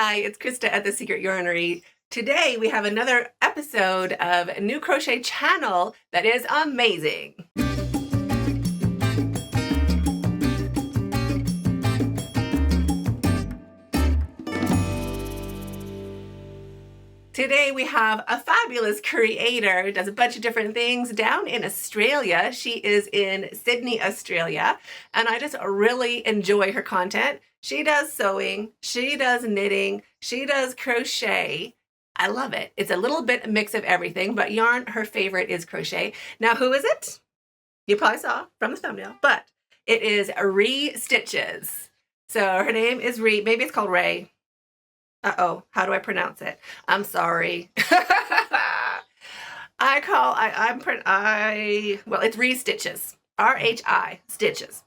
Hi, it's Krista at The Secret Yarnery. Today we have another episode of a new crochet channel that is amazing. Today we have a fabulous creator who does a bunch of different things down in Australia. She is in Sydney, Australia, and I just really enjoy her content. She does sewing, she does knitting, she does crochet. I love it. It's a little bit a mix of everything, but yarn, her favorite is crochet. Now, who is it? You probably saw from the thumbnail, but it is Rhi Stitches. So her name is Rhi. Maybe it's called Ray. Uh-oh, how do I pronounce it? I'm sorry. Well, it's Rhi Stitches. R-H-I, Stitches.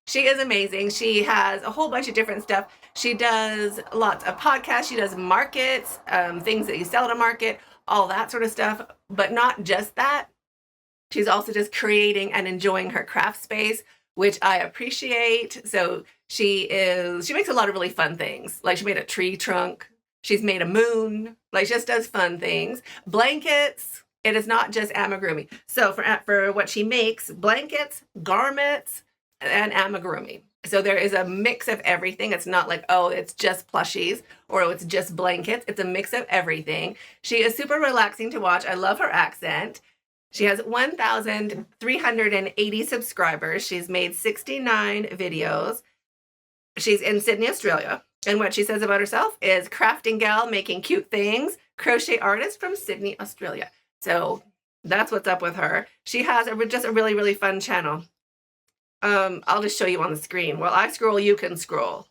She is amazing. She has a whole bunch of different stuff. She does lots of podcasts. She does markets, things that you sell at a market, all that sort of stuff. But not just that. She's also just creating and enjoying her craft space, which I appreciate. So she makes a lot of really fun things. Like she made a tree trunk. She's made a moon. Like she just does fun things. Blankets. It is not just amigurumi. So for what she makes, blankets, garments, and amigurumi. So there is a mix of everything. It's not like, oh, it's just plushies or it's just blankets. It's a mix of everything. She is super relaxing to watch. I love her accent. She has 1,380 subscribers. She's made 69 videos. She's in Sydney, Australia. And what she says about herself is crafting gal making cute things, crochet artist from Sydney, Australia. So that's what's up with her. She has just a really, really fun channel. I'll just show you on the screen. While I scroll, you can scroll.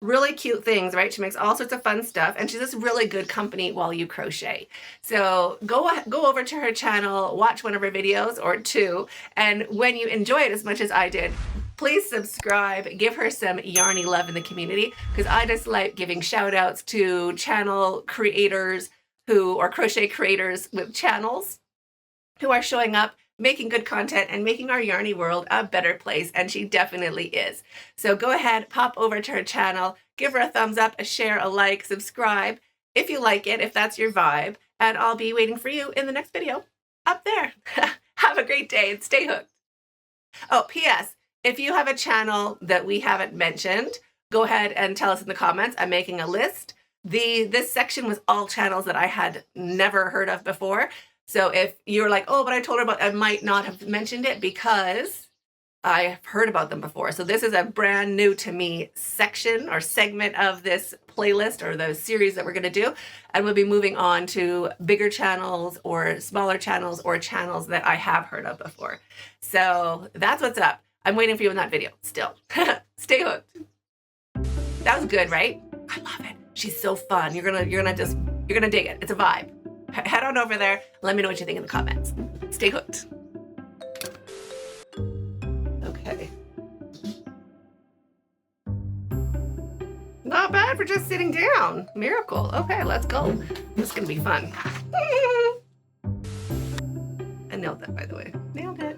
Really cute things, right? She makes all sorts of fun stuff, and she's just really good company while you crochet. So go over to her channel, watch one of her videos or two, and when you enjoy it as much as I did, please subscribe, give her some yarny love in the community, because I just like giving shout outs to channel creators or crochet creators with channels who are showing up, making good content and making our yarny world a better place, and she definitely is. So go ahead, pop over to her channel, give her a thumbs up, a share, a like, subscribe if you like it, if that's your vibe, and I'll be waiting for you in the next video up there. Have a great day and stay hooked. Oh, P.S. If you have a channel that we haven't mentioned, go ahead and tell us in the comments. I'm making a list. This section was all channels that I had never heard of before. So if you're like, oh, but I told her about, I might not have mentioned it because I've heard about them before. So this is a brand new to me section or segment of this playlist or the series that we're going to do. And we'll be moving on to bigger channels or smaller channels or channels that I have heard of before. So that's what's up. I'm waiting for you in that video still. Stay hooked. That was good, right? I love it. She's so fun. You're gonna dig it. It's a vibe. Head on over there. Let me know what you think in the comments. Stay hooked. Okay. Not bad for just sitting down. Miracle. Okay, let's go. This is gonna be fun. I nailed that, by the way. Nailed it.